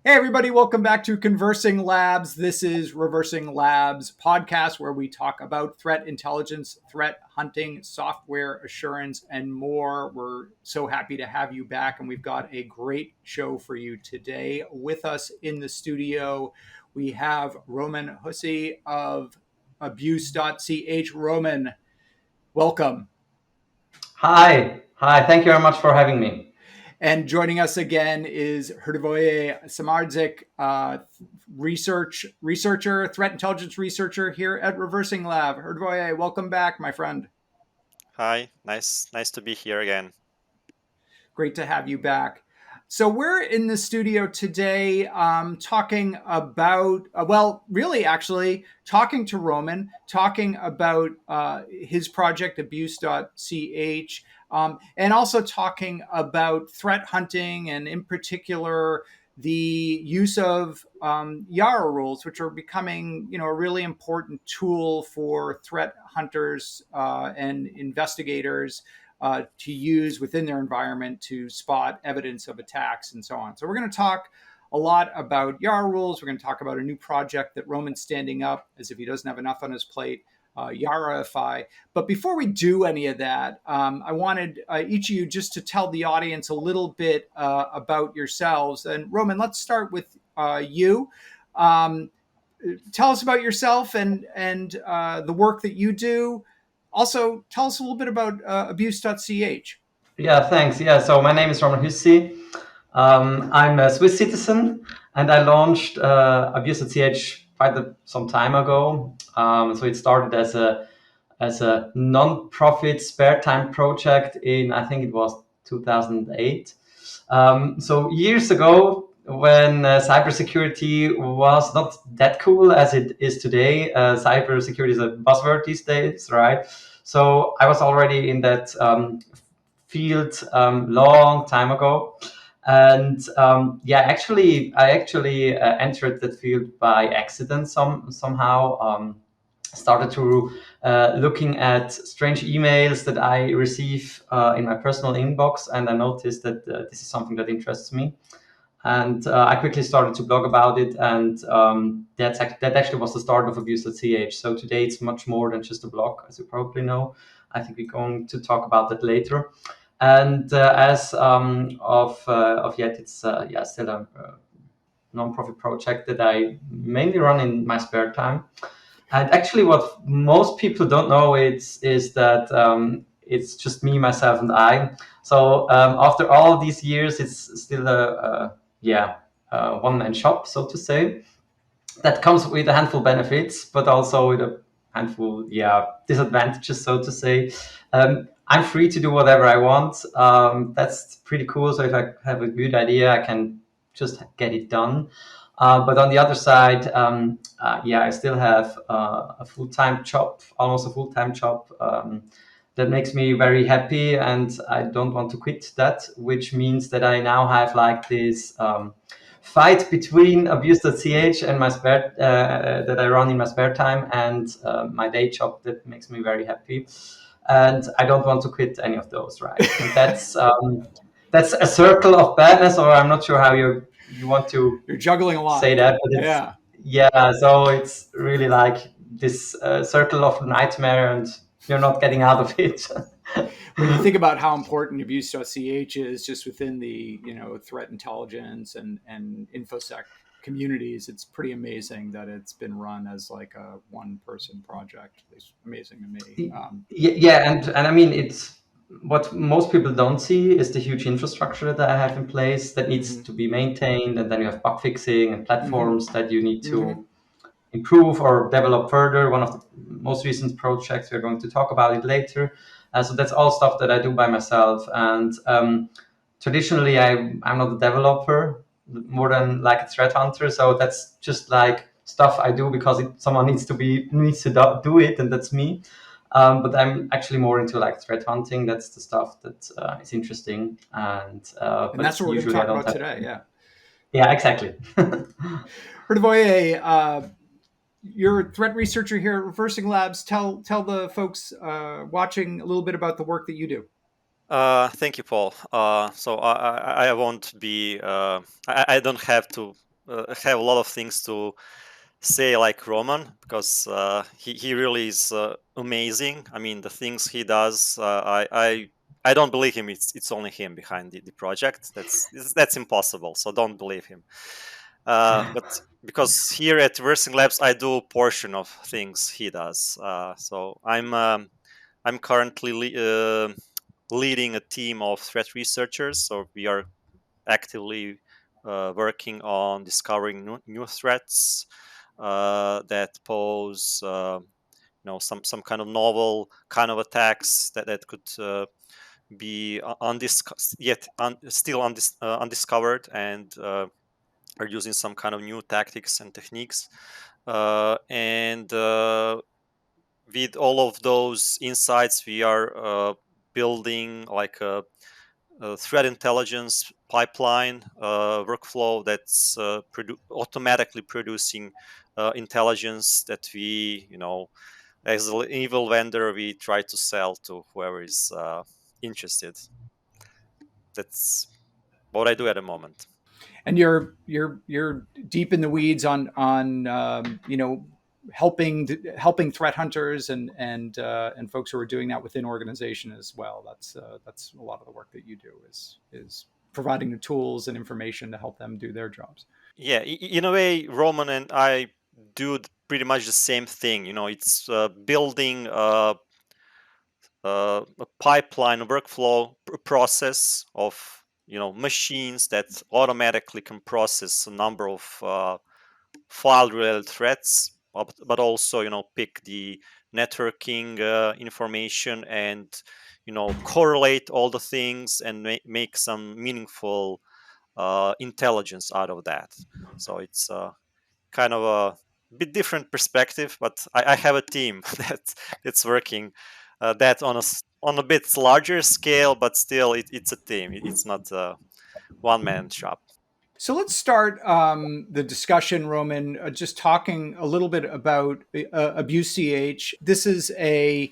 Hey, everybody, welcome back to Conversing Labs. This is Reversing Labs podcast where we talk about threat intelligence, threat hunting, software assurance, and more. We're so happy to have you back, and we've got a great show for you today. With us in the studio, we have Roman Hussey of abuse.ch. Roman, welcome. Hi. Thank you very much for having me. And joining us again is Hrvoje Samardžić, researcher, threat intelligence researcher here at ReversingLabs. Hrvoje, welcome back, my friend. Hi, nice to be here again. Great to have you back. So we're in the studio today talking about, talking to Roman, talking about his project, abuse.ch, and also talking about threat hunting and in particular the use of YARA rules, which are becoming a really important tool for threat hunters and investigators to use within their environment to spot evidence of attacks and so on. So we're going to talk a lot about YARA rules. We're going to talk about a new project that Roman's standing up as if he doesn't have enough on his plate, YARAify. But before we do any of that, I wanted each of you just to tell the audience a little bit about yourselves. And Roman, let's start with you. Tell us about yourself and the work that you do. Also, tell us a little bit about abuse.ch. Yeah, thanks. Yeah, so my name is Roman Hussey. I'm a Swiss citizen, and I launched abuse.ch quite some time ago. So it started as a non-profit spare time project in, I think it was 2008. So years ago, when cybersecurity was not that cool as it is today, cybersecurity is a buzzword these days, right? So I was already in that field long time ago. And I actually entered that field by accident somehow. Started to looking at strange emails that I receive in my personal inbox, and I noticed that this is something that interests me. And I quickly started to blog about it, and that actually was the start of abuse.ch. So today it's much more than just a blog, as you probably know. I think we're going to talk about that later. And as of yet, it's still a non-profit project that I mainly run in my spare time. And actually, what most people don't know is that it's just me, myself, and I. So after all these years, it's still a one-man shop, so to say. That comes with a handful of benefits, but also with a handful disadvantages, so to say. I'm free to do whatever I want. That's pretty cool. So if I have a good idea, I can just get it done. But on the other side, I still have a full-time job, almost a full-time job. That makes me very happy, and I don't want to quit that, which means that I now have like this fight between abuse.ch and my spare that I run in my spare time and my day job that makes me very happy. And I don't want to quit any of those, right? And that's a circle of badness, or I'm not sure how you want to. You're juggling a lot. Say that, but so it's really like this circle of nightmare, and you're not getting out of it. When you think about how important abuse.ch is just within the threat intelligence and infosec communities, it's pretty amazing that it's been run as like a one-person project. It's amazing to me. And I mean, it's what most people don't see is the huge infrastructure that I have in place that needs to be maintained, and then you have bug fixing and platforms that you need to improve or develop further. One of the most recent projects, we're going to talk about it later. So that's all stuff that I do by myself. And traditionally, I'm not a developer more than like a threat hunter. So that's just like stuff I do because someone needs to do it, and that's me. But I'm actually more into like threat hunting. That's the stuff that is interesting, and that's what we're going to talk about today. Yeah, exactly. Hrvoje, you're a threat researcher here at ReversingLabs. Tell the folks watching a little bit about the work that you do. Thank you, Paul. So I won't be. I don't have to have a lot of things to say like Roman, because he really is amazing. I mean, the things he does, I don't believe him. It's only him behind the project. That's impossible. So don't believe him. But because here at ReversingLabs, I do a portion of things he does. So I'm currently leading a team of threat researchers. So we are actively working on discovering new threats that pose some kind of novel kind of attacks that could be still undiscovered, and are using some kind of new tactics and techniques, and with all of those insights we are building like a threat intelligence pipeline workflow that's automatically producing intelligence that we, as an evil vendor, we try to sell to whoever is interested. That's what I do at the moment. And you're deep in the weeds on helping threat hunters and folks who are doing that within organization as well. That's a lot of the work that you do is providing the tools and information to help them do their jobs. Yeah, in a way, Roman and I do pretty much the same thing. It's building a pipeline, a workflow process of machines that automatically can process a number of file-related threats, but also pick the networking information and correlate all the things and make some meaningful intelligence out of that. So it's kind of a bit different perspective, but I have a team that's working that on a bit larger scale, but still it's a team. It's not a one-man shop. So let's start the discussion, Roman, just talking a little bit about Abuse CH. This is a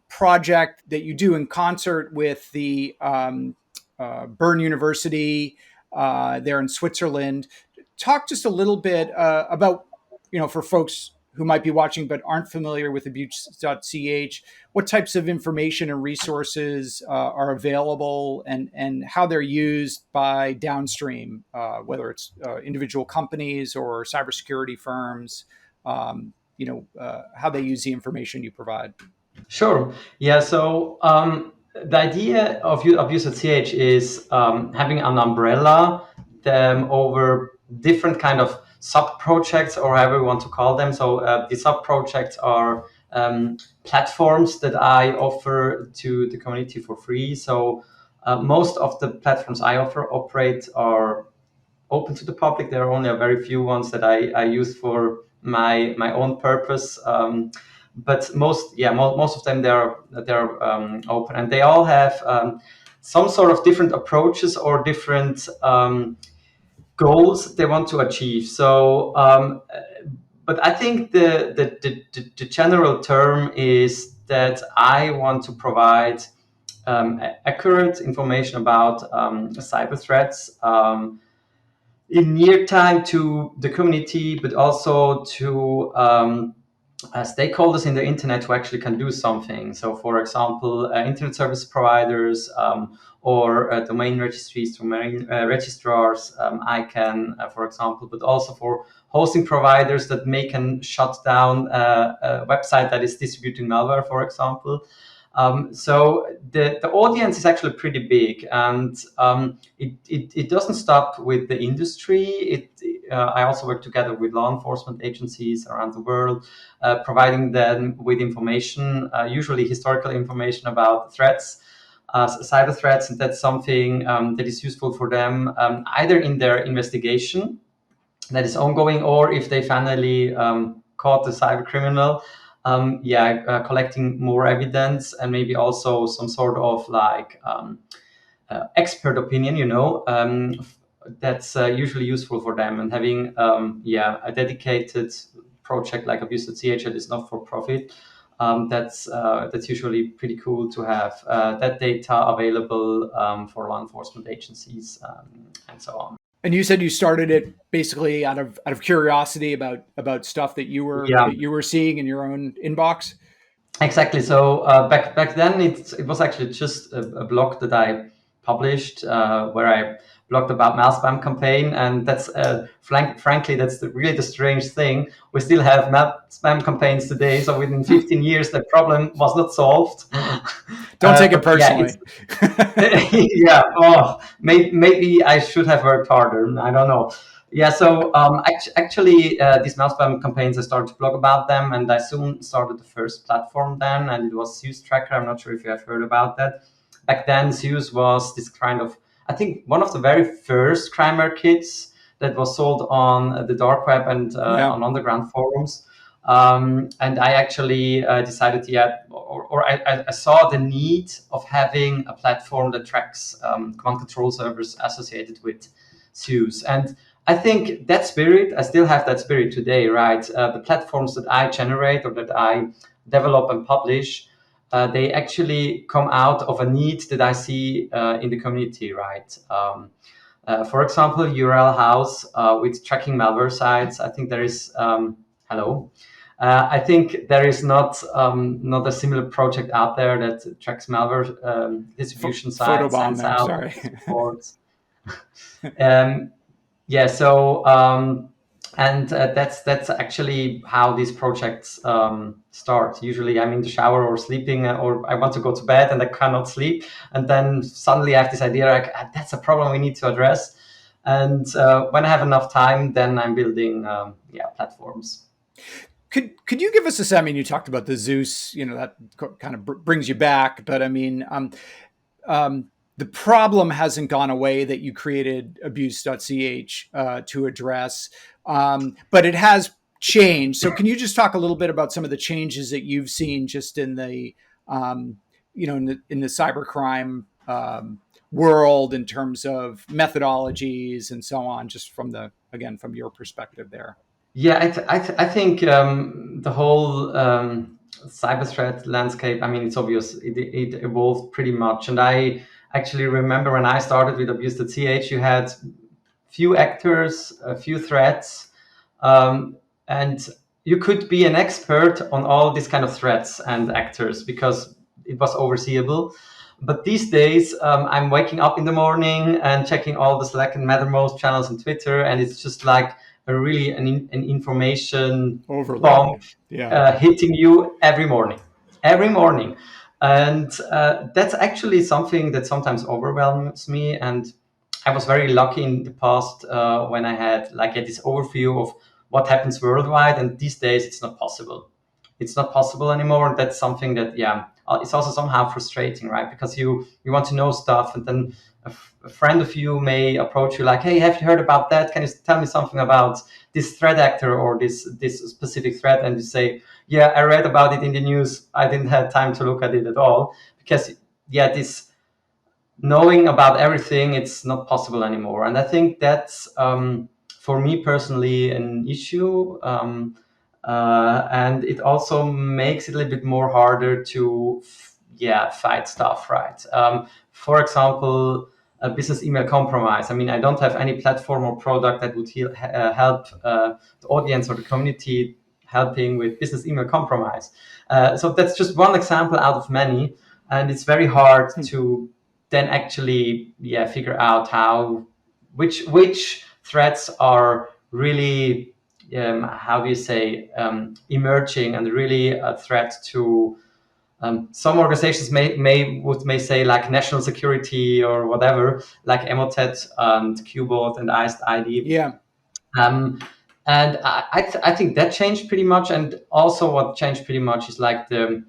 project that you do in concert with the Bern University there in Switzerland. Talk just a little bit about, for folks who might be watching but aren't familiar with abuse.ch, what types of information and resources are available and how they're used by downstream, whether it's individual companies or cybersecurity firms, how they use the information you provide. Sure. Yeah. So the idea of Abuse.ch is having an umbrella over different kind of sub projects, or however you want to call them. So the sub projects are platforms that I offer to the community for free. So most of the platforms I offer are open to the public. There are only a very few ones that I use for my own purpose. But most of them they're open, and they all have some sort of different approaches or different goals they want to achieve. So, but I think the general term is that I want to provide accurate information about cyber threats. In near time to the community, but also to stakeholders in the internet who actually can do something. So, for example, internet service providers or domain registries, domain registrars, I can, for example, but also for hosting providers that can shut down a website that is distributing malware, for example. So the audience is actually pretty big, and it doesn't stop with the industry. I also work together with law enforcement agencies around the world, providing them with information, usually historical information about threats, cyber threats, and that's something that is useful for them either in their investigation that is ongoing, or if they finally caught the cyber criminal, collecting more evidence and maybe also some sort of like expert opinion, that's usually useful for them. And having a dedicated project like Abuse.ch that is not for profit, that's usually pretty cool to have that data available for law enforcement agencies and so on. And you said you started it basically out of curiosity about stuff that Yeah. you were seeing in your own inbox. Exactly. So back then, it was actually just a blog that I published where I blogged about mail spam campaign, and that's frankly that's really the strange thing. We still have mail spam campaigns today, so within 15 years, the problem was not solved. Don't take it But yeah, personally. yeah. Oh, maybe I should have worked harder. I don't know. Yeah. So actually, these mouse spam campaigns, I started to blog about them, and I soon started the first platform then, and it was Zeus Tracker. I'm not sure if you have heard about that. Back then, Zeus was this kind of, I think, one of the very first crime kits that was sold on the dark web and Yeah. on underground forums. And I actually decided, yeah, or I saw the need of having a platform that tracks command control servers associated with Zeus. And I think that spirit, I still have that spirit today, right? The platforms that I generate or that I develop and publish, they actually come out of a need that I see in the community, right? For example, URL House with tracking malware sites. I think there is, hello. I think there is not a similar project out there that tracks malware distribution sites, Photobomb sends there. out, Sorry. supports. um, yeah, so and that's actually how these projects start. Usually, I'm in the shower or sleeping, or I want to go to bed and I cannot sleep, and then suddenly I have this idea like that's a problem we need to address. And when I have enough time, then I'm building platforms. Could you give us a sense? I mean, you talked about the Zeus, that kind of brings you back, but I mean, the problem hasn't gone away that you created abuse.ch to address, but it has changed. So can you just talk a little bit about some of the changes that you've seen just in the, in the cybercrime world in terms of methodologies and so on, just from your perspective there? Yeah, I think the whole cyber threat landscape, I mean, it's obvious, it evolved pretty much. And I actually remember when I started with abuse.ch, you had few actors, a few threats, and you could be an expert on all these kind of threats and actors because it was overseeable. But these days, I'm waking up in the morning and checking all the Slack and Mattermost channels on Twitter, and it's just like an information Overload. bomb Yeah. hitting you every morning. And that's actually something that sometimes overwhelms me. And I was very lucky in the past when I had this overview of what happens worldwide. And these days, it's not possible. It's not possible anymore. And that's something that, it's also somehow frustrating, right? Because you want to know stuff, and then a friend of you may approach you like, hey, have you heard about that? Can you tell me something about this threat actor or this specific threat? And you say, yeah, I read about it in the news. I didn't have time to look at it at all because, this knowing about everything, it's not possible anymore. And I think that's, for me personally, an issue. And it also makes it a little bit more harder to fight stuff, right? For example, a business email compromise. I mean, I don't have any platform or product that would help the audience or the community helping with business email compromise. So that's just one example out of many, and it's very hard to then actually figure out which threats are really how do you say emerging and really a threat to some organizations may say like national security or whatever, like Emotet and Qbot and IST ID. Yeah. And I think that changed pretty much. And also what changed pretty much is like the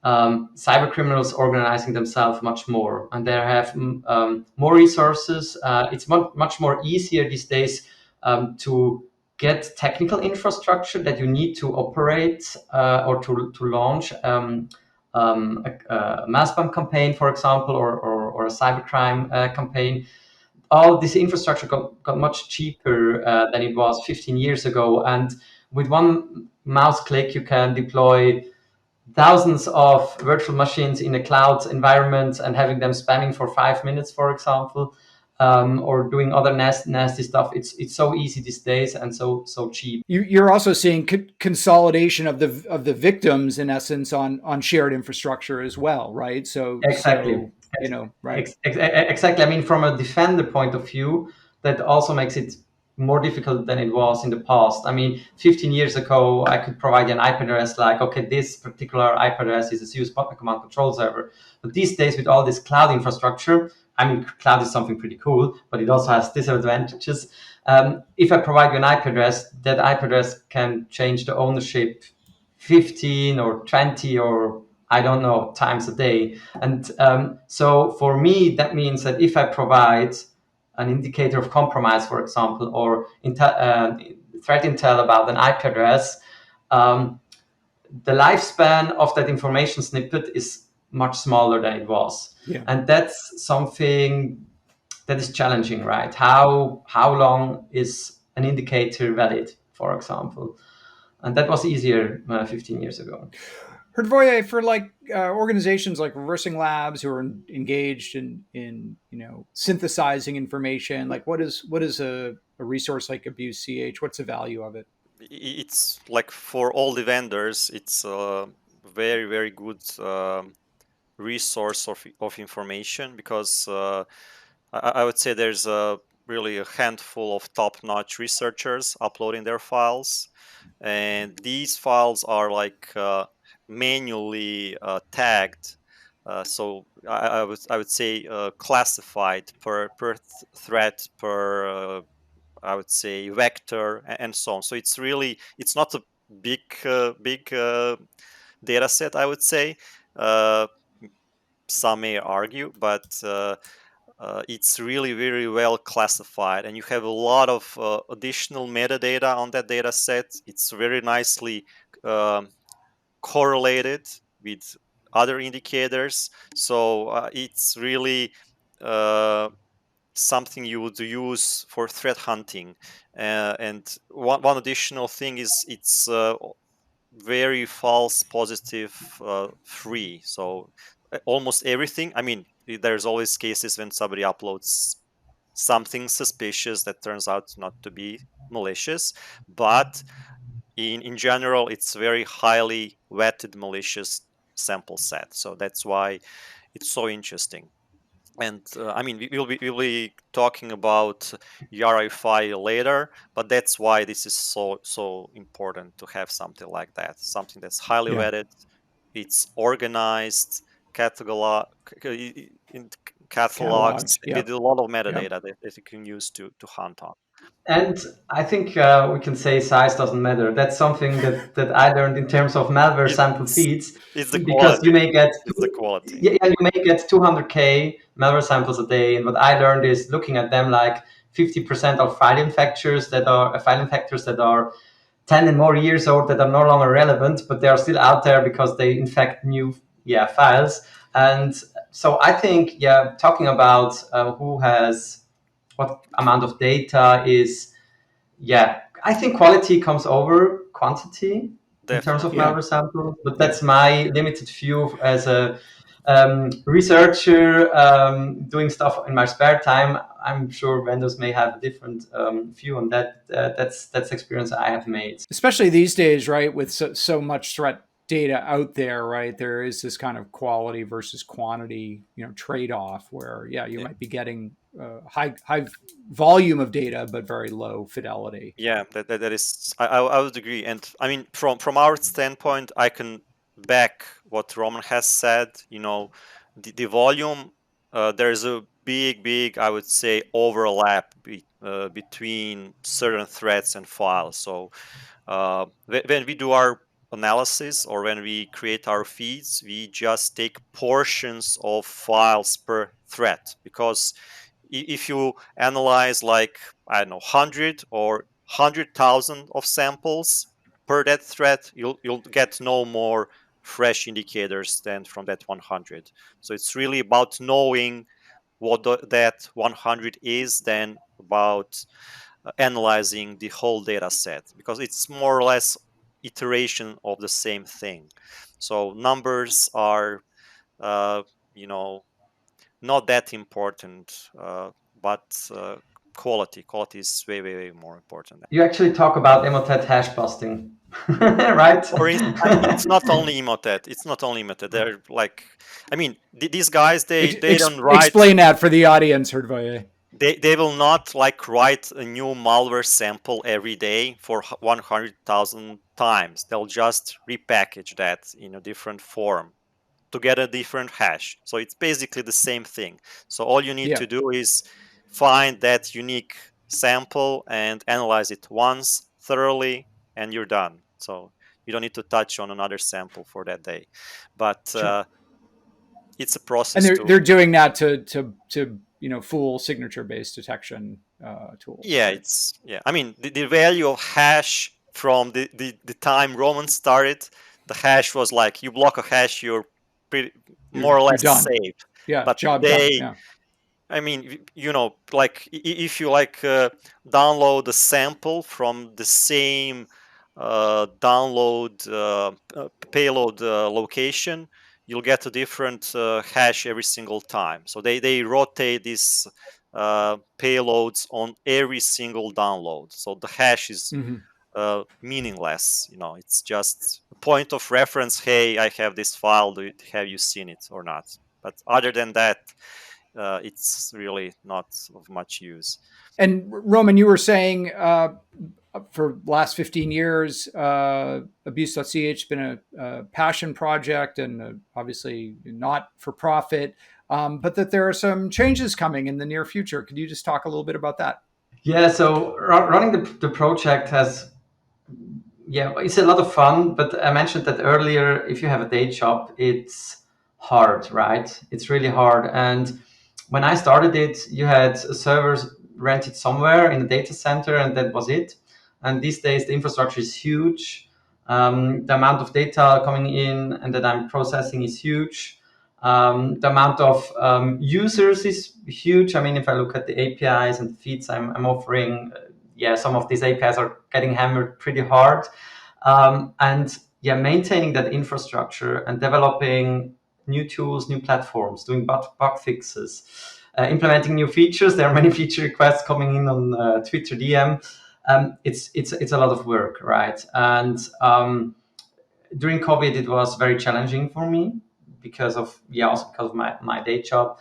cyber criminals organizing themselves much more, and they have more resources. It's much more easier these days to get technical infrastructure that you need to operate or to launch a mass spam campaign, for example, or a cybercrime campaign. All this infrastructure got much cheaper than it was 15 years ago. And with one mouse click, you can deploy thousands of virtual machines in a cloud environment and having them spamming for 5 minutes, for example. or doing other nasty stuff. It's so easy these days and so cheap. You're also seeing consolidation of the victims in essence on shared infrastructure as well, right? Exactly. Right. Exactly. I mean, from a defender point of view, that also makes it more difficult than it was in the past. I mean, 15 years ago, I could provide you an IP address like, okay, this particular IP address is a serious command control server. But these days, with all this cloud infrastructure, I mean, cloud is something pretty cool, but it also has disadvantages. If I provide you an IP address, that IP address can change the ownership 15 or 20 or I don't know times a day. And so for me, that means that if I provide an indicator of compromise, for example, or threat intel about an IP address, the lifespan of that information snippet is much smaller than it was. Yeah. And that's something that is challenging, right? How long is an indicator valid, for example? And that was easier 15 years ago. Hrvoje, for like organizations like ReversingLabs who are engaged in synthesizing information, like what is a resource like Abuse CH? What's the value of it? It's like for all the vendors, it's a very, very good resource of information, because I would say there's really a handful of top-notch researchers uploading their files, and these files are like manually tagged. So I would say classified per threat, per I would say vector, and so on. So it's not a big data set, I would say. Uh, some may argue, but it's really very well classified, and you have a lot of additional metadata on that data set. It's very nicely um, correlated with other indicators. So it's really something you would use for threat hunting. And one additional thing is it's very false positive free. So almost everything. I mean, there's always cases when somebody uploads something suspicious that turns out not to be malicious, but in general, it's very highly vetted malicious sample set. So that's why it's so interesting. And I mean, we'll be talking about YARAify later, but that's why this is so important to have something like that, something that's highly Yeah. vetted, it's organized, catalog in Cataloged. catalogs Yep. with a lot of Yep. metadata that you can use to hunt on. And I think we can say size doesn't matter. That's something that I learned in terms of malware sample It's feeds, it's the because you quality. may get It's the quality. yeah, you may get 200K malware samples a day. And what I learned is looking at them, like 50% of file infectors that are 10 and more years old, that are no longer relevant, but they are still out there because they infect new files. And so I think talking about who has what amount of data is, I think quality comes over quantity in terms of Definitely. Yeah. malware samples, but Yeah. that's my limited view as a researcher doing stuff in my spare time. I'm sure vendors may have a different view on that. That's experience I have made. Especially these days, right? With so much threat data out there, right? There is this kind of quality versus quantity, trade off where, yeah, you Yeah. might be getting high volume of data, but very low fidelity. Yeah, that is, I would agree. And I mean, from our standpoint, I can back what Roman has said. The volume, there's a big, I would say, overlap between certain threads and files. So when we do our analysis, or when we create our feeds, we just take portions of files per thread, because if you analyze, like, I don't know, 100 or 100,000 of samples per that thread, you'll get no more fresh indicators than from that 100. So it's really about knowing what that 100 is, than about analyzing the whole data set, because it's more or less iteration of the same thing. So numbers are uh, you know not that important. but quality is way, way, way more important. You actually talk about Emotet hash busting, right? For instance, it's not only Emotet. It's not only Emotet. They're like, I mean, these guys, they don't write. Explain that for the audience, Herdvoye. They will not like write a new malware sample every day for 100,000 times. They'll just repackage that in a different form to get a different hash. So it's basically the same thing. So all you need to do is find that unique sample and analyze it once thoroughly, and you're done. So you don't need to touch on another sample for that day. But it's a process. And they're doing that to full signature based detection tools. Yeah, right? it's I mean, the value of hash from the time Roman started, the hash was like you block a hash, you're more or You're less done. safe. Yeah, But job done. today, Yeah. I mean, like if you like download a sample from the same download payload location, you'll get a different hash every single time. So they rotate these payloads on every single download. So the hash is meaningless. It's just a point of reference. Hey, I have this file. Have you seen it or not? But other than that, it's really not of much use. And Roman, you were saying for the last 15 years, abuse.ch has been a passion project and obviously not for profit, but that there are some changes coming in the near future. Could you just talk a little bit about that? Yeah, so running the project has, it's a lot of fun, but I mentioned that earlier, if you have a day job, it's hard, right? It's really hard. And when I started it, you had servers rented somewhere in a data center, and that was it. And these days, the infrastructure is huge. The amount of data coming in and that I'm processing is huge. The amount of users is huge. I mean, if I look at the APIs and feeds I'm offering, some of these APIs are getting hammered pretty hard. And maintaining that infrastructure and developing new tools, new platforms, doing bug fixes, implementing new features. There are many feature requests coming in on Twitter DM. It's a lot of work, right? And during COVID, it was very challenging for me because of my day job.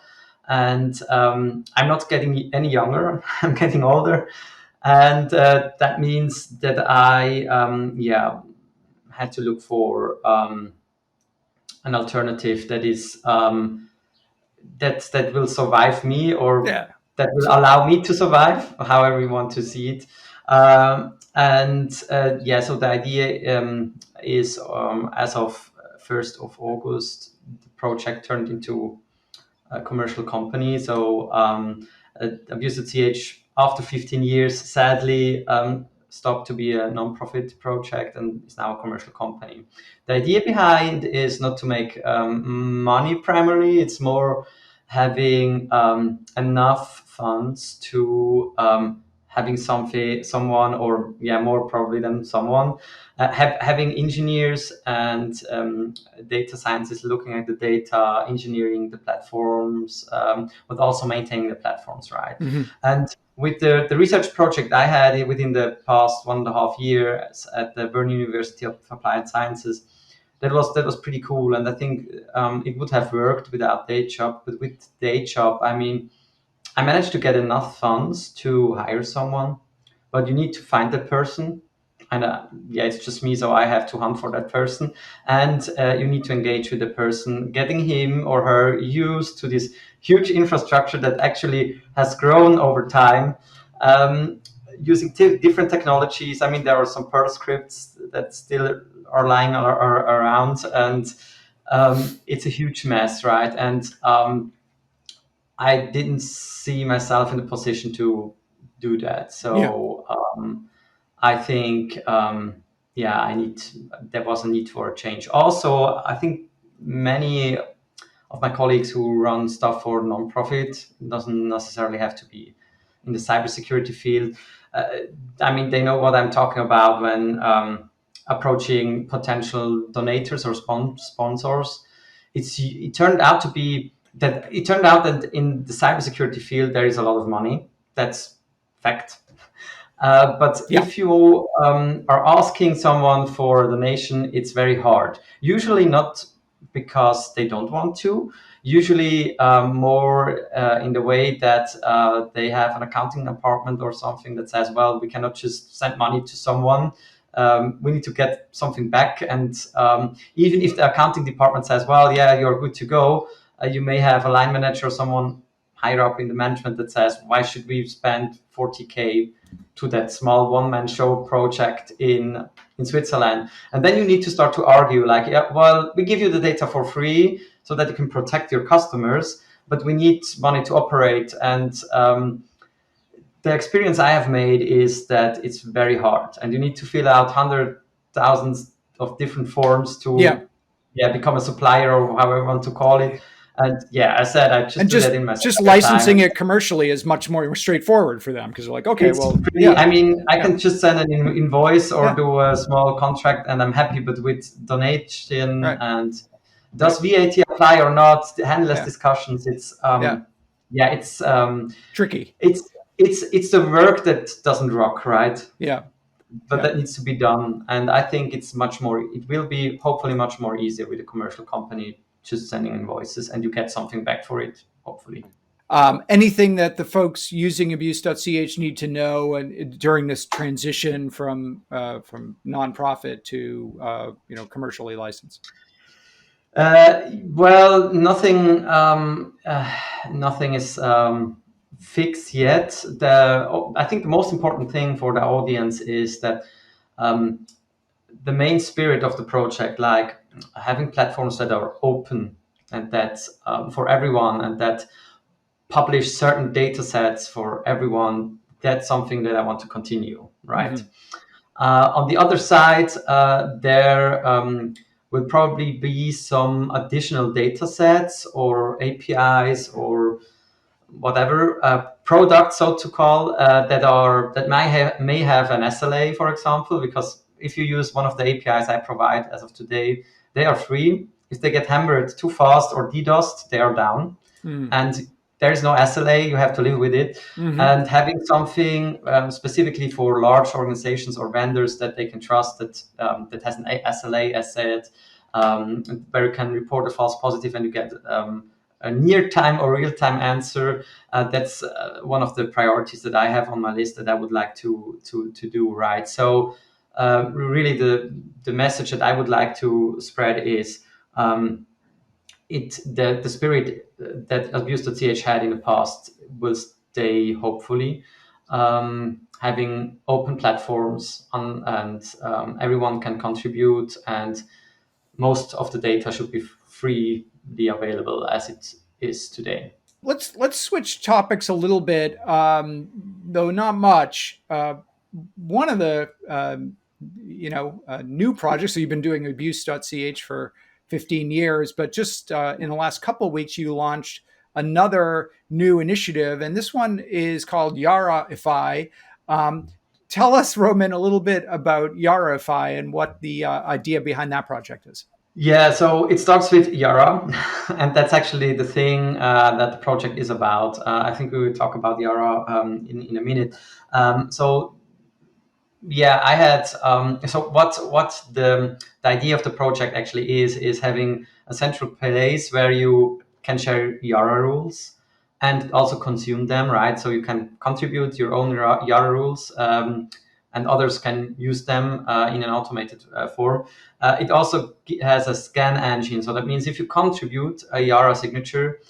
And I'm not getting any younger. I'm getting older, and that means that I had to look for an alternative that is that will survive me, or that will allow me to survive, however you want to see it. So the idea is as of 1st of August, the project turned into a commercial company. So Abuse.ch, after 15 years, sadly stopped to be a non-profit project and is now a commercial company. The idea behind is not to make money primarily. It's more having enough funds to having someone, or more probably than someone, having engineers and data scientists looking at the data, engineering the platforms, but also maintaining the platforms, right? And with the research project I had within the past 1.5 years at the Bern University of Applied Sciences, that was pretty cool. And I think it would have worked without day job, but with day job, I mean, I managed to get enough funds to hire someone, but you need to find that person. And it's just me, so I have to hunt for that person. And you need to engage with the person, getting him or her used to this huge infrastructure that actually has grown over time, using different technologies. I mean, there are some Perl scripts that still are lying around, and it's a huge mess, right? And I didn't see myself in the position to do that. So I think, there was a need for a change. Also, I think many of my colleagues who run stuff for nonprofit, doesn't necessarily have to be in the cybersecurity field. I mean, they know what I'm talking about when approaching potential donators or sponsors. It turned out to be that it turned out that in the cybersecurity field there is a lot of money. That's fact. But Yeah. if you are asking someone for a donation, it's very hard. Usually not because they don't want to. Usually more in the way that they have an accounting department or something that says, well, we cannot just send money to someone. We need to get something back. And even if the accounting department says, well, yeah, you're good to go, you may have a line manager or someone higher up in the management that says, why should we spend 40K to that small one-man show project in Switzerland? And then you need to start to argue like, yeah, well, we give you the data for free so that you can protect your customers, but we need money to operate. And the experience I have made is that it's very hard, and you need to fill out hundred thousands of different forms to become a supplier or however you want to call it. And yeah, I said I just And do that in my just spare time. licensing it commercially is much more straightforward for them because they're like, okay, It's well, pretty. I mean, I can just send an invoice or Yeah. do a small contract, and I'm happy. But with donation Right. and does VAT apply or not? The endless Yeah. discussions. It's it's tricky. It's the work that doesn't rock, right? Yeah. But that needs to be done, and I think it's much more. It will be hopefully much more easier with a commercial company just sending invoices, and you get something back for it, hopefully. Anything that the folks using abuse.ch need to know and during this transition from nonprofit to commercially licensed? Well, nothing. Nothing is fixed yet. I think the most important thing for the audience is that the main spirit of the project, like having platforms that are open and that for everyone, and that publish certain data sets for everyone, that's something that I want to continue, right? Mm-hmm. On the other side, there will probably be some additional data sets or APIs or whatever products, so to call, that may have an SLA, for example, because if you use one of the APIs I provide as of today, they are free. If they get hammered too fast or DDoSed, they are down. And there is no SLA, you have to live with it. And having something specifically for large organizations or vendors that they can trust that has an SLA, as said, where you can report a false positive and you get a near-time or real-time answer. That's one of the priorities that I have on my list that I would like to do, right? So really the message that I would like to spread is the spirit that abuse.ch had in the past will stay, hopefully. Having open platforms and everyone can contribute, and most of the data should be freely available as it is today. Let's switch topics a little bit, though not much. One of the new projects. So you've been doing abuse.ch for 15 years, but just in the last couple of weeks, you launched another new initiative, and this one is called YARAify. Tell us, Roman, a little bit about YARAify and what the idea behind that project is. Yeah, so it starts with YARA, and that's actually the thing that the project is about. I think we will talk about YARA in a minute. So yeah, I had so what the idea of the project actually is having a central place where you can share YARA rules and also consume them, right? So you can contribute your own YARA rules, and others can use them in an automated form. It also has a scan engine, so that means if you contribute a YARA signature,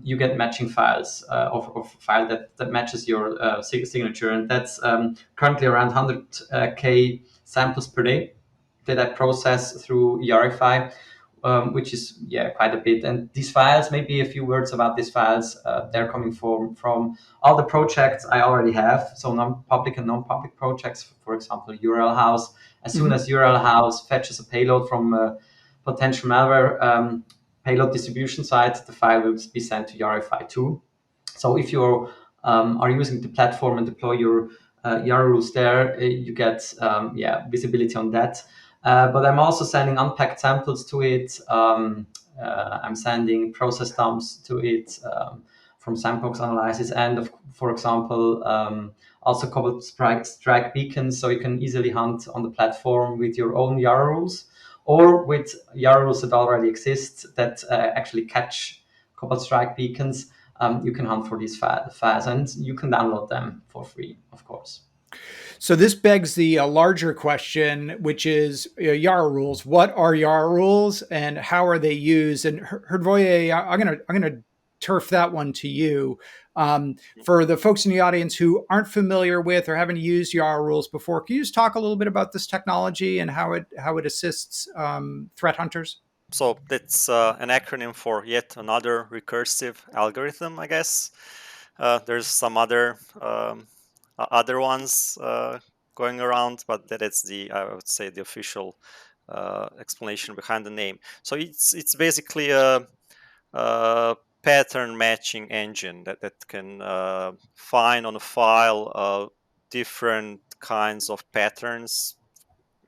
you get matching files of file that matches your signature, and that's currently around 100K samples per day that I process through YARAify, which is quite a bit. And these files, maybe a few words about these files. They're coming from all the projects I already have, so non-public and non-public projects. For example, URL House. As soon as URL House fetches a payload from a potential malware payload distribution site, the file will be sent to YARAify too. So if you are using the platform and deploy your YARA rules there, you get visibility on that. But I'm also sending unpacked samples to it I'm sending process dumps to it from sandbox analysis, and for example, also coupled strike beacons, so you can easily hunt on the platform with your own YARA rules or with YARA rules that already exist that actually catch coupled strike beacons. You can hunt for these FAS, and you can download them for free, of course. So this begs the larger question, which is YARA rules. What are YARA rules, and how are they used? And Hrvoje, I'm gonna turf that one to you. For the folks in the audience who aren't familiar with or haven't used YARA rules before, can you just talk a little bit about this technology and how it assists threat hunters? So that's an acronym for yet another recursive algorithm, I guess. There's some other ones going around, but that is I would say the official explanation behind the name. So it's basically a pattern matching engine that can find on a file different kinds of patterns,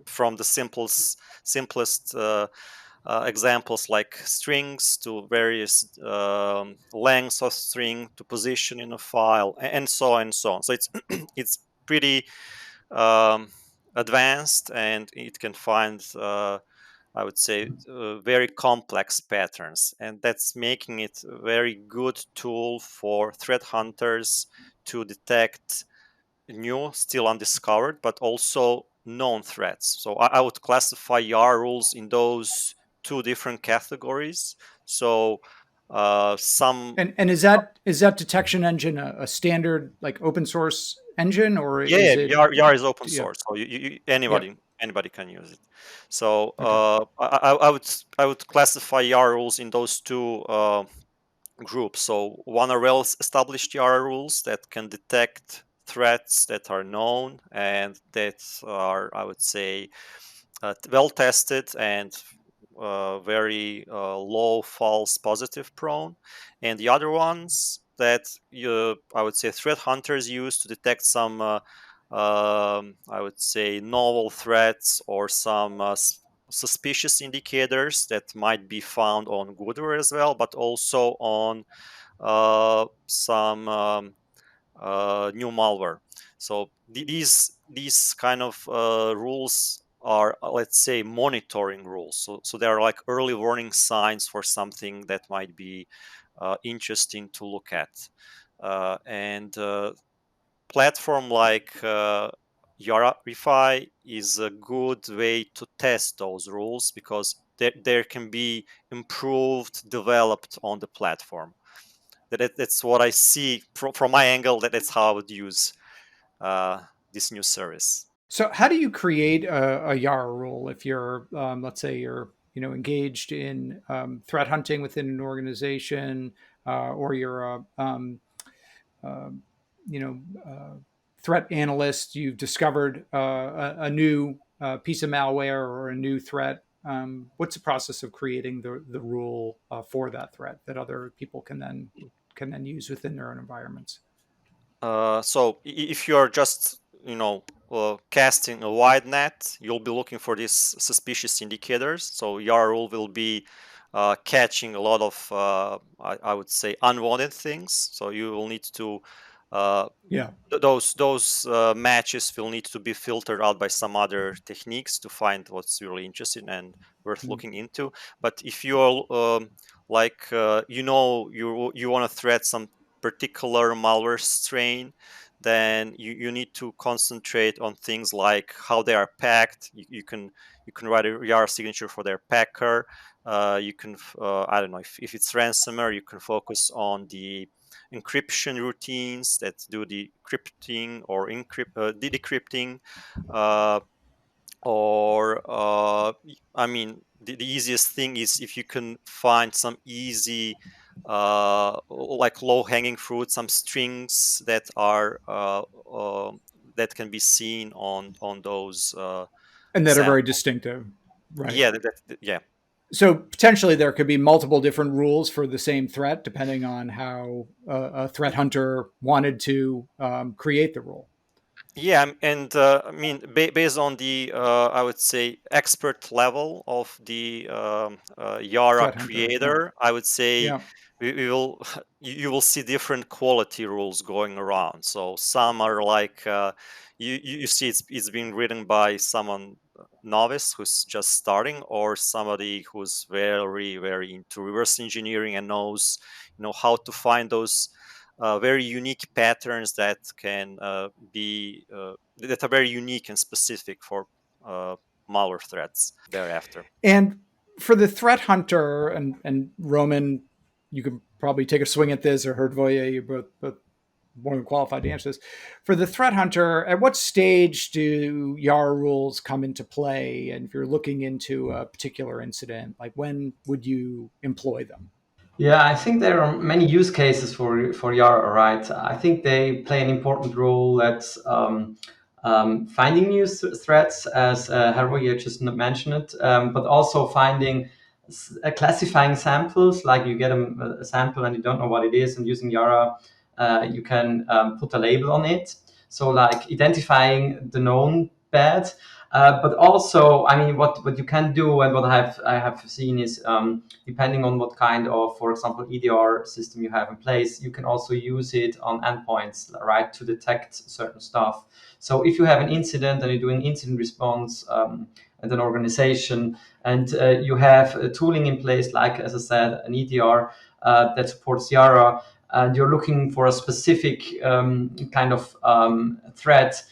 from the simplest examples like strings to various lengths of string to position in a file, and so on and so on. So it's it's pretty um, advanced, and it can find I would say very complex patterns, and that's making it a very good tool for threat hunters to detect new, still undiscovered, but also known threats. So I would classify YARA rules in those two different categories. So some, And is that detection engine a standard like open source engine, or yeah, is it? YARA is open Yeah. source, so Yep. anybody can use it. So Okay. I would classify YARA rules in those two groups. So one are well established YARA rules that can detect threats that are known and that are, I would say, well tested and very low false positive prone. And the other ones that I would say threat hunters use to detect some, I would say, novel threats or some suspicious indicators that might be found on goodware as well, but also on some new malware. So these kind of rules are, let's say, monitoring rules. So they are like early warning signs for something that might be interesting to look at. And platform like YARAify is a good way to test those rules, because there can be improved, developed on the platform. That's what I see from my angle. That's how I would use uh, this new service. So how do you create a YARA rule if you're, let's say, you're engaged in threat hunting within an organization, or you're uh, you know uh, threat analyst? You've discovered a new piece of malware or a new threat. What's the process of creating the rule for that threat that other people can then use within their own environments? So if you're just casting a wide net, you'll be looking for these suspicious indicators. So your rule will be catching a lot of I would say unwanted things. So you will need to uh, Yeah. those matches will need to be filtered out by some other techniques to find what's really interesting and worth Mm. looking into. But if you're like you want to threat some particular malware strain, then you need to concentrate on things like how they are packed. You can write a YARA signature for their packer. You can I don't know, if it's ransomware, you can focus on the encryption routines that do the crypting or decrypting, uh, or I mean, the easiest thing is if you can find some easy like low hanging fruit, some strings that are that can be seen on those And that are very samples. distinctive, right? Yeah, yeah. So potentially there could be multiple different rules for the same threat depending on how a threat hunter wanted to create the rule. Yeah, and I mean, based on the I would say expert level of the YARA Threat hunter. Yeah. creator, I would say Yeah. we will you will see different quality rules going around. So some are like you see it's being written by someone novice who's just starting, or somebody who's very into reverse engineering and knows how to find those very unique patterns that can be that are very unique and specific for malware threats thereafter. And for the threat hunter, and Roman, you can probably take a swing at this, or Herdvoye, you're both more than qualified to answer this. For the threat hunter, at what stage do YARA rules come into play? And if you're looking into a particular incident, like when would you employ them? Yeah, I think there are many use cases for YARA, right? I think they play an important role at finding new threats, as Hervé just mentioned it, but also finding classifying samples. Like you get a sample and you don't know what it is, and using YARA, you can put a label on it. So like identifying the known bad. But also, I mean, what you can do, and what I have seen is, depending on what kind of, for example, EDR system you have in place, you can also use it on endpoints, right, to detect certain stuff. So if you have an incident and you're doing incident response at an organization, and you have a tooling in place, like as I said, an EDR that supports YARA, and you're looking for a specific kind of threat,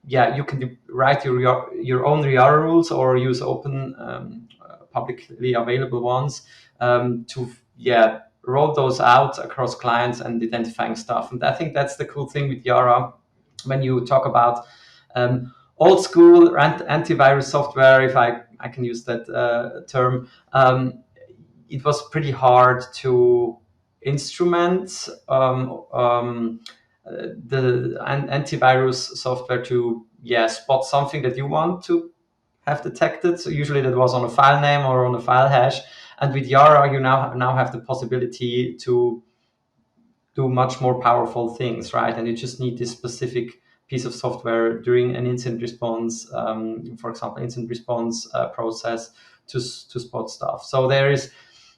yeah, you can write your own YARA rules or use open publicly available ones to roll those out across clients and identifying stuff. And I think that's the cool thing with YARA when you talk about old school antivirus software, if I can use that term. It was pretty hard to instrument the antivirus software to spot something that you want to have detected. So usually that was on a file name or on a file hash. And with YARA, you now have the possibility to do much more powerful things, right? And you just need this specific piece of software during an incident response, for example, incident response process to spot stuff. So there is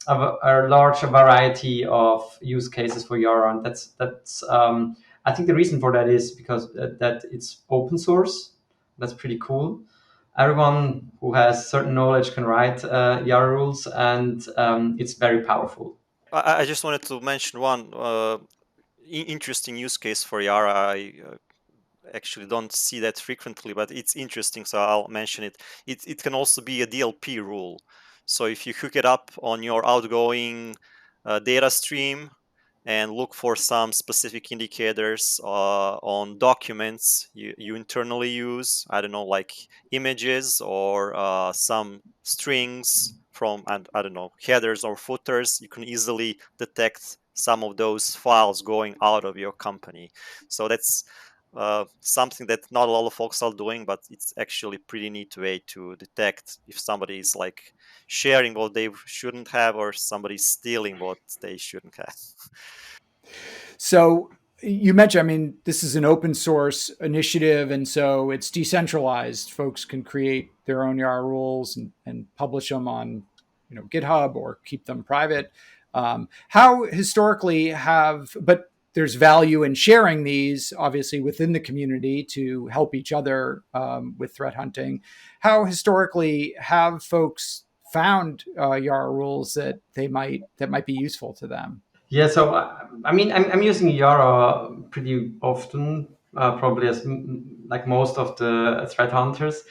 a large variety of use cases for YARA, and that's I think the reason for that is because that it's open source. That's pretty cool. Everyone who has certain knowledge can write YARA rules, and it's very powerful. I just wanted to mention one interesting use case for Yara. I actually don't see that frequently, but it's interesting, so I'll mention it. It can also be a DLP rule. So if you hook it up on your outgoing data stream and look for some specific indicators on documents you internally use, I don't know, like images or some strings from, I don't know, headers or footers, you can easily detect some of those files going out of your company. So that's something that not a lot of folks are doing, but it's actually pretty neat way to detect if somebody is like sharing what they shouldn't have, or somebody's stealing what they shouldn't have. So you mentioned, I mean, this is an open source initiative, and so it's decentralized. Folks can create their own YARA rules and publish them on, GitHub, or keep them private. How historically but there's value in sharing these, obviously, within the community to help each other with threat hunting. How historically have folks found YARA rules that might be useful to them? Yeah, so I mean, I'm using Yara pretty often, probably as like most of the threat hunters.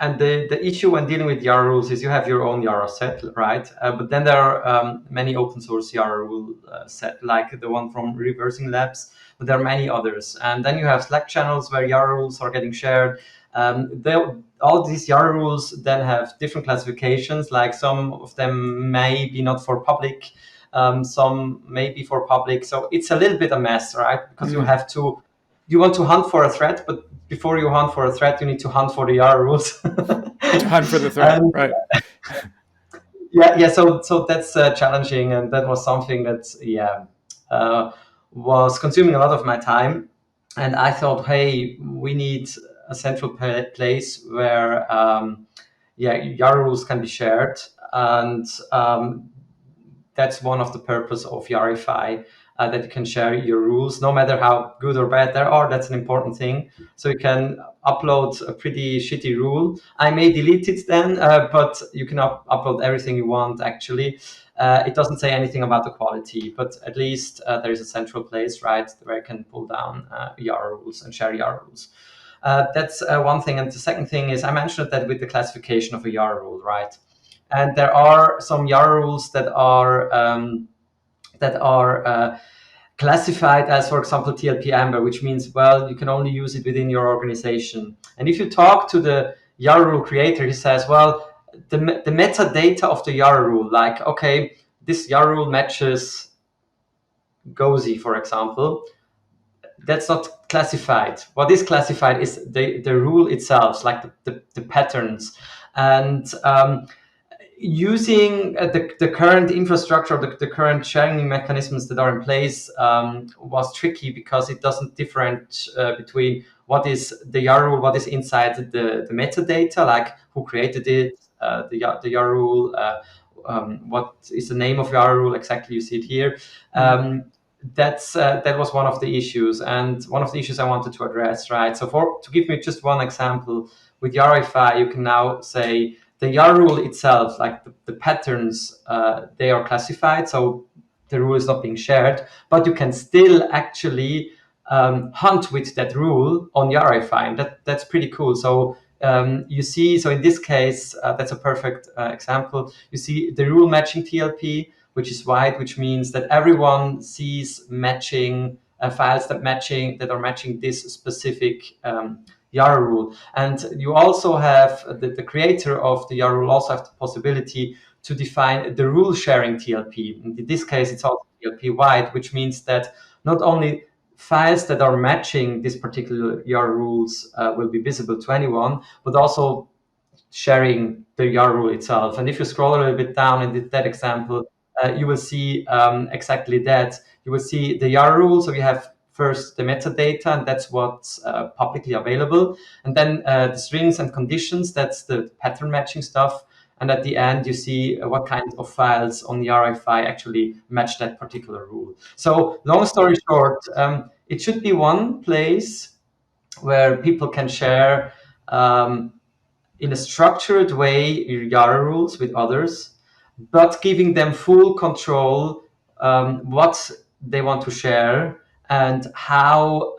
And the issue when dealing with Yara rules is you have your own Yara set, right? But then there are many open source Yara rule set, like the one from ReversingLabs, but there are many others. And then you have Slack channels where Yara rules are getting shared. All these YARA rules then have different classifications, like some of them may be not for public, some may be for public. So it's a little bit a mess, right? Because you want to hunt for a threat, but before you hunt for a threat, you need to hunt for the YARA rules. To hunt for the threat, And right? yeah. So that's challenging, and that was something that uh, was consuming a lot of my time. And I thought, hey, we need a central place where YARA rules can be shared, and that's one of the purpose of YARAify, that you can share your rules, no matter how good or bad they are. That's an important thing. So you can upload a pretty shitty rule. I may delete it then, but you can upload everything you want, actually. It doesn't say anything about the quality, but at least there is a central place, right, where you can pull down YARA rules and share YARA rules. That's one thing. And the second thing is, I mentioned that with the classification of a YARA rule, right? And there are some YARA rules that are classified as, for example, TLP Amber, which means, well, you can only use it within your organization. And if you talk to the YARA rule creator, he says, well, the metadata of the YARA rule, like, okay, this YARA rule matches GOSI, for example, that's not classified. What is classified is the rule itself, like the patterns. And using the current infrastructure, the current sharing mechanisms that are in place was tricky, because it doesn't differentiate between what is the YARA rule, what is inside the metadata, like who created it, the YARA rule, what is the name of YARA rule exactly, you see it here. That was one of the issues, and one of the issues I wanted to address, right? So to give me just one example, with YARAify, you can now say the YARA rule itself, like the patterns, they are classified, so the rule is not being shared, but you can still actually hunt with that rule on YARAify, and that's pretty cool. So you see, so in this case, that's a perfect example. You see the rule matching TLP, which is white, which means that everyone sees matching files that are matching this specific YARA rule. And you also have the creator of the YARA rule also have the possibility to define the rule sharing TLP. In this case, it's also TLP white, which means that not only files that are matching this particular YARA rules will be visible to anyone, but also sharing the YARA rule itself. And if you scroll a little bit down in that example, you will see exactly that. You will see the YARA rule. So you have first the metadata, and that's what's publicly available. And then the strings and conditions, that's the pattern matching stuff. And at the end, you see what kind of files on YARAify actually match that particular rule. So long story short, it should be one place where people can share in a structured way YARA rules with others, but giving them full control what they want to share and how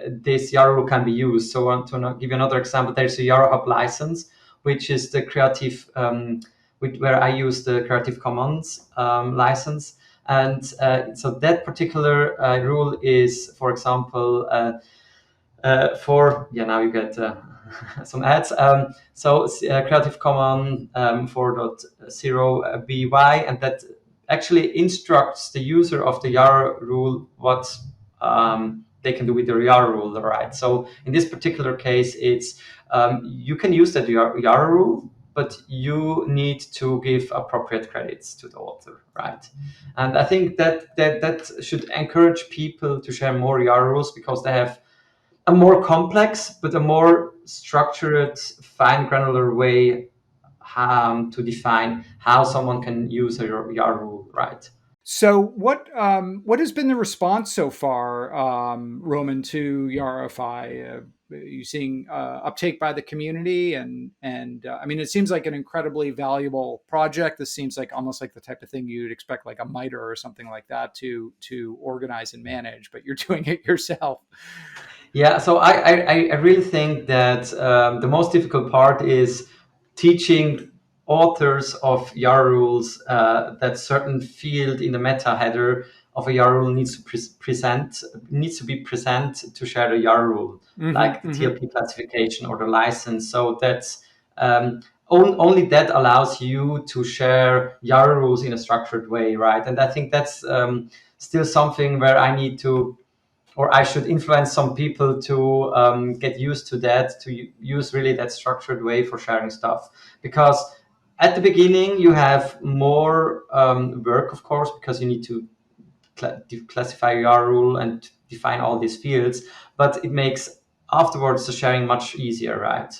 this YARA rule can be used. So I want to give you another example. There's a YARA Hub license, which is the creative, where I use the Creative Commons license. And so that particular rule is, for example, now you get some ads. So Creative Commons 4.0 BY, and that actually instructs the user of the YARA rule what they can do with the YARA rule, right? So in this particular case, it's you can use that YARA rule, but you need to give appropriate credits to the author, right? And I think that should encourage people to share more YARA rules, because they have a more complex but a more structured, fine granular way to define how someone can use a YARA rule, right? So what has been the response so far, Roman, to YARAify? Are you seeing uptake by the community, and I mean, it seems like an incredibly valuable project. This seems like almost like the type of thing you'd expect like a MITRE or something like that to organize and manage, but you're doing it yourself. Yeah, so I really think that the most difficult part is teaching authors of YARA rules that certain field in the meta header of a YARA rule needs to be present to share the YARA rule, like the TLP classification or the license. So that's only that allows you to share YARA rules in a structured way, right? And I think that's still something where I need to, or I should influence some people to get used to that, to use really that structured way for sharing stuff. Because at the beginning, you have more work, of course, because you need to classify your rule and define all these fields, but it makes afterwards the sharing much easier, right,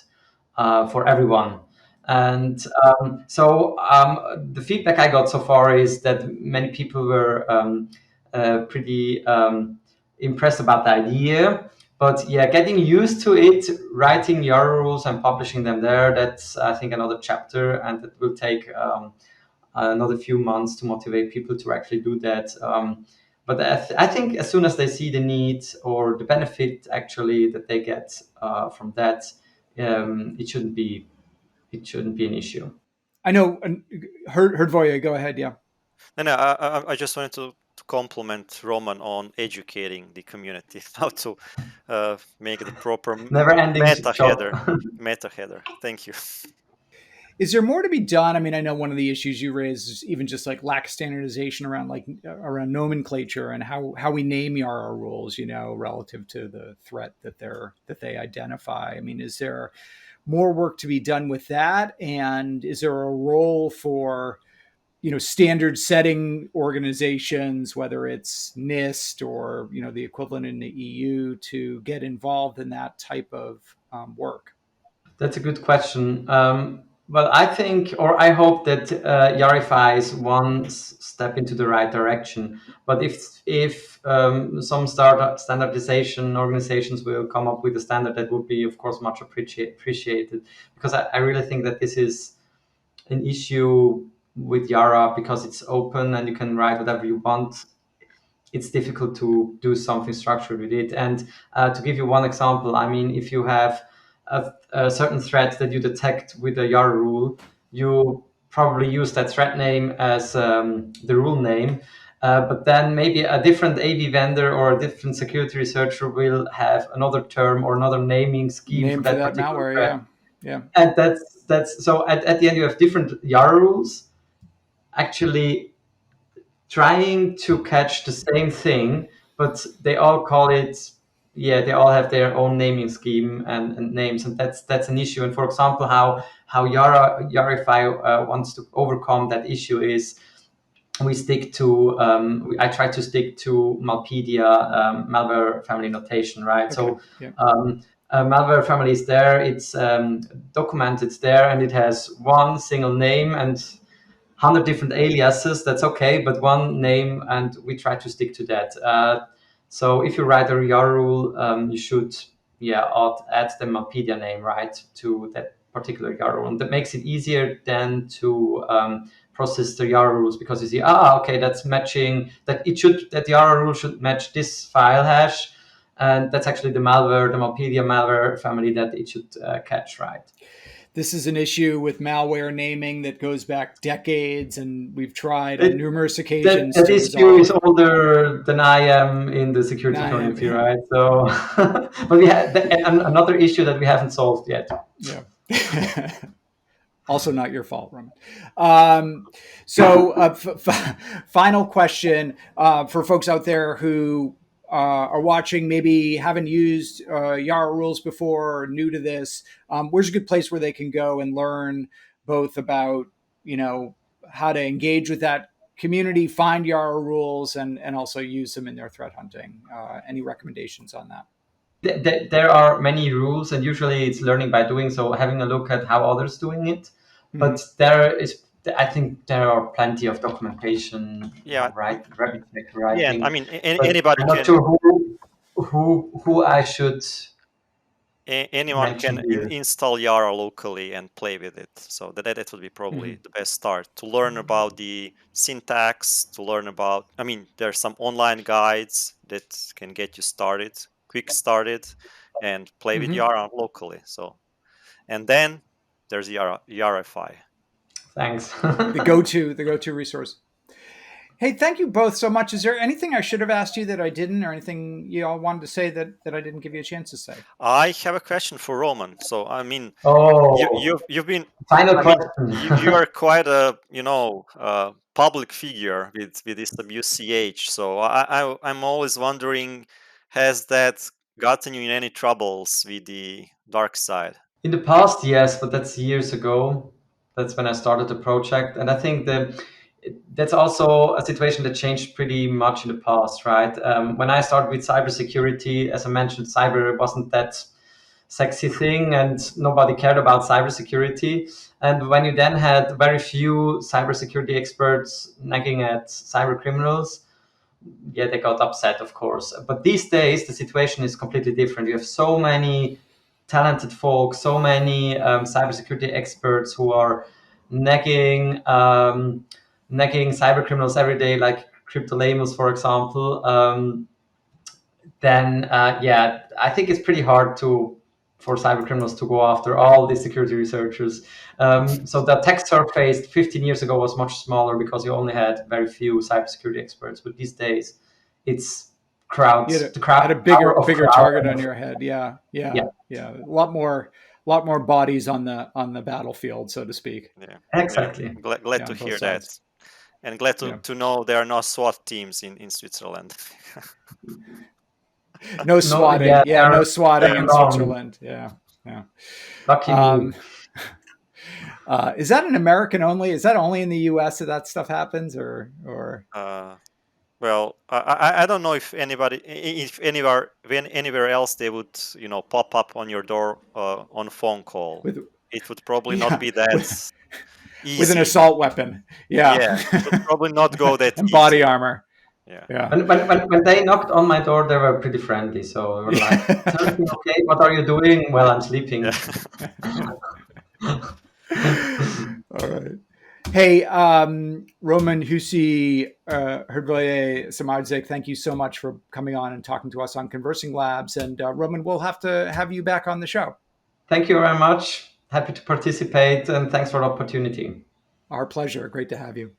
for everyone. And the feedback I got so far is that many people were pretty impressed about the idea. But yeah, getting used to it, writing YARA rules and publishing them there, that's, I think, another chapter, and it will take another few months to motivate people to actually do that. But I think as soon as they see the need or the benefit actually that they get from that, it shouldn't be an issue. I know. Herdvoye, go ahead. Yeah. And I just wanted to compliment Roman on educating the community how to make the proper Never-ending job. Meta header. Thank you. Is there more to be done? I mean, I know one of the issues you raised is even just like lack of standardization around around nomenclature and how we name YARA rules, relative to the threat that they identify. I mean, is there more work to be done with that? And is there a role for standard setting organizations, whether it's NIST or the equivalent in the EU, to get involved in that type of work? That's a good question. Well, I think, or I hope that YARAify is one step into the right direction. But if some startup standardization organizations will come up with a standard, that would be, of course, much appreciated. Because I really think that this is an issue with YARA, because it's open and you can write whatever you want. It's difficult to do something structured with it. And to give you one example, I mean, if you have a certain threat that you detect with a YARA rule, you probably use that threat name as the rule name. But then maybe a different AV vendor or a different security researcher will have another term or another naming scheme Name for that particular malware. threat. Yeah. And that's so at the end you have different YARA rules actually trying to catch the same thing, but they all call it, they all have their own naming scheme and names, and that's an issue. And for example, how YARAify wants to overcome that issue is we stick to I try to stick to Malpedia malware family notation, right? Okay. So malware family is there, it's documented there, and it has one single name and 100 different aliases. That's okay, but one name, and we try to stick to that. So if you write a YARA rule, you should add the Malpedia name, right, to that particular YARA rule, and that makes it easier then to process the YARA rules, because you see, okay, that's matching that the YARA rule should match this file hash, and that's actually the Malpedia malware family that it should catch, right? This is an issue with malware naming that goes back decades, and we've tried on numerous occasions that to issue resolve. is older than I am in the security community, right? So, but we had another issue that we haven't solved yet. Yeah. Also not your fault, Roman. Final question for folks out there who are watching, maybe haven't used YARA rules before, or new to this. Where's a good place where they can go and learn both about, how to engage with that community, find YARA rules, and also use them in their threat hunting? Any recommendations on that? There are many rules, and usually it's learning by doing. So having a look at how others doing it, but I think there are plenty of documentation. Yeah. Right, writing. Yeah, I mean, But anybody I'm not can. sure who I should Anyone can mention here. install YARA locally and play with it. So that would be probably the best start to learn about the syntax, to learn about, I mean, there's some online guides that can get you started, quick started, and play with YARA locally. So, and then there's YARAify. Thanks. the go-to resource. Hey, thank you both so much. Is there anything I should have asked you that I didn't, or anything you all wanted to say that I didn't give you a chance to say? I have a question for Roman. So, I mean, you've been, final I question. mean, you are quite a public figure with this WCH. So I'm always wondering, has that gotten you in any troubles with the dark side? In the past, yes, but that's years ago. That's when I started the project, and I think that's also a situation that changed pretty much in the past, right? When I started with cybersecurity, as I mentioned, cyber wasn't that sexy thing and nobody cared about cybersecurity. And when you then had very few cybersecurity experts nagging at cyber criminals, yeah, they got upset, of course. But these days, the situation is completely different. You have so many talented folks, so many cybersecurity experts who are nagging cyber criminals every day, like Cryptolamus, for example. Then yeah, I think it's pretty hard for cyber criminals to go after all the security researchers. So the attack surface 15 years ago was much smaller because you only had very few cybersecurity experts. But these days, it's crowds, the crowd, had a power of bigger crowd. target on your head. Yeah, Yeah, a lot more bodies on the battlefield, so to speak. Yeah, exactly. Glad to hear that, sides. and glad Yeah. to know there are no SWAT teams in Switzerland. No swatting. Yeah, No swatting in wrong. Switzerland. Yeah. Lucky move. Is that an American only? Is that only in the U.S. that stuff happens, or? Well, I don't know if anywhere else they would pop up on your door on phone call. It would probably not be that easy. With an assault weapon. Yeah. It would probably not go that and easy. body armor. Yeah. When they knocked on my door, they were pretty friendly. So they were like, okay, what are you doing? Well, I'm sleeping. All right. Hey, Roman Husi, Herboye Samardzik, thank you so much for coming on and talking to us on ConversingLabs. And Roman, we'll have to have you back on the show. Thank you very much. Happy to participate, and thanks for the opportunity. Our pleasure. Great to have you.